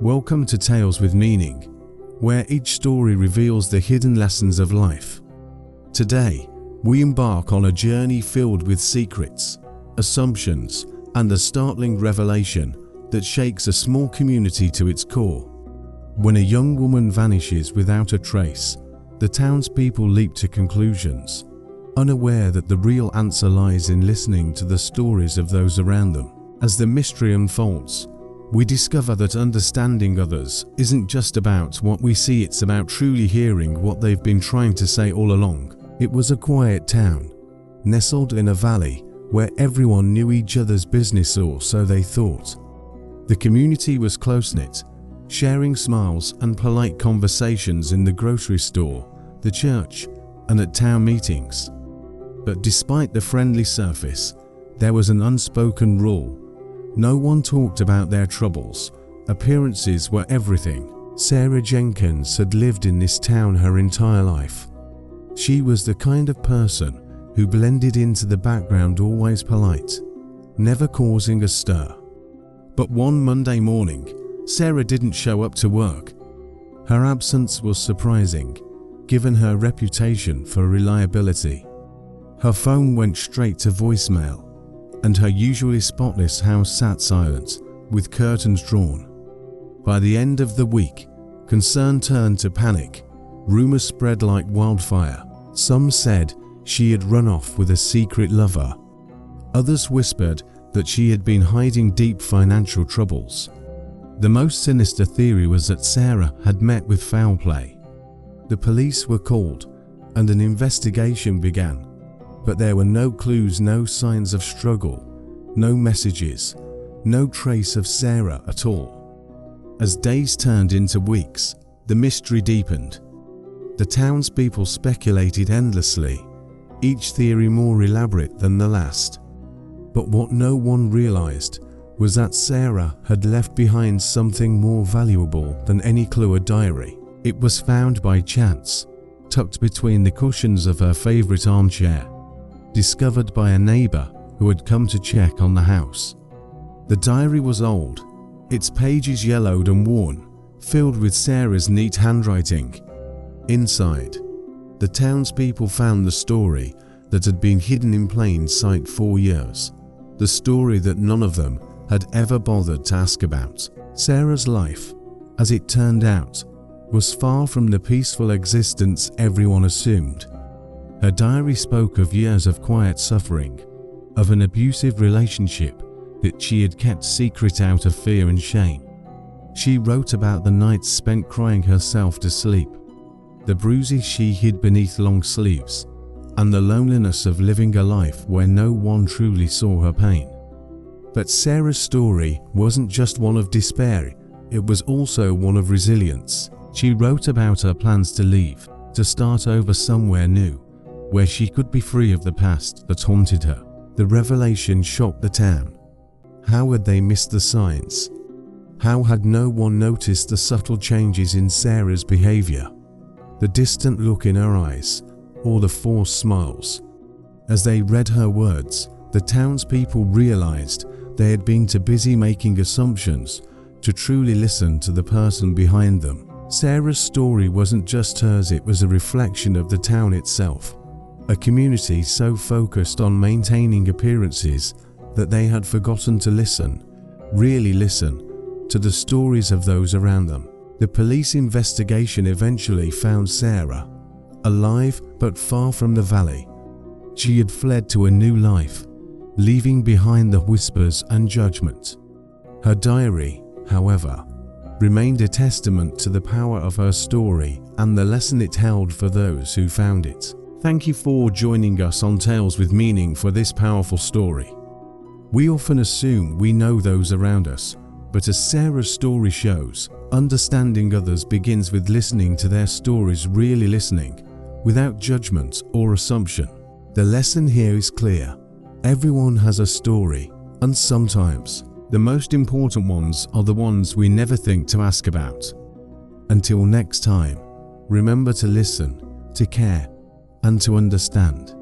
Welcome to Tales with Meaning, where each story reveals the hidden lessons of life. Today, we embark on a journey filled with secrets, assumptions, and a startling revelation that shakes a small community to its core. When a young woman vanishes without a trace, the townspeople leap to conclusions, unaware that the real answer lies in listening to the stories of those around them. As the mystery unfolds, we discover that understanding others isn't just about what we see, it's about truly hearing what they've been trying to say all along. It was a quiet town, nestled in a valley where everyone knew each other's business, or so they thought. The community was close-knit, sharing smiles and polite conversations in the grocery store, the church, and at town meetings. But despite the friendly surface, there was an unspoken rule. No one talked about their troubles. Appearances were everything. Sara Jenkins had lived in this town her entire life. She was the kind of person who blended into the background, always polite, never causing a stir. But one Monday morning, Sara didn't show up to work. Her absence was surprising, given her reputation for reliability. Her phone went straight to voicemail, and her usually spotless house sat silent, with curtains drawn. By the end of the week, concern turned to panic. Rumors spread like wildfire. Some said she had run off with a secret lover. Others whispered that she had been hiding deep financial troubles. The most sinister theory was that Sara had met with foul play. The police were called, and an investigation began. But there were no clues, no signs of struggle, no messages, no trace of Sara at all. As days turned into weeks, the mystery deepened. The townspeople speculated endlessly, each theory more elaborate than the last. But what no one realized was that Sara had left behind something more valuable than any clue: a diary. It was found by chance, tucked between the cushions of her favorite armchair, discovered by a neighbor who had come to check on the house. The diary was old, its pages yellowed and worn, filled with Sara's neat handwriting. Inside, the townspeople found the story that had been hidden in plain sight for years, the story that none of them had ever bothered to ask about. Sara's life, as it turned out, was far from the peaceful existence everyone assumed. Her diary spoke of years of quiet suffering, of an abusive relationship that she had kept secret out of fear and shame. She wrote about the nights spent crying herself to sleep, the bruises she hid beneath long sleeves, and the loneliness of living a life where no one truly saw her pain. But Sara's story wasn't just one of despair, it was also one of resilience. She wrote about her plans to leave, to start over somewhere new, where she could be free of the past that haunted her. The revelation shocked the town. How had they missed the signs? How had no one noticed the subtle changes in Sara's behavior? The distant look in her eyes, or the forced smiles. As they read her words, the townspeople realized they had been too busy making assumptions to truly listen to the person behind them. Sara's story wasn't just hers, it was a reflection of the town itself. A community so focused on maintaining appearances that they had forgotten to listen, really listen, to the stories of those around them. The police investigation eventually found Sara, alive but far from the valley. She had fled to a new life, leaving behind the whispers and judgment. Her diary, however, remained a testament to the power of her story and the lesson it held for those who found it. Thank you for joining us on Tales with Meaning for this powerful story. We often assume we know those around us, but as Sara's story shows, understanding others begins with listening to their stories, really listening, without judgment or assumption. The lesson here is clear. Everyone has a story, and sometimes the most important ones are the ones we never think to ask about. Until next time, remember to listen, to care, and to understand.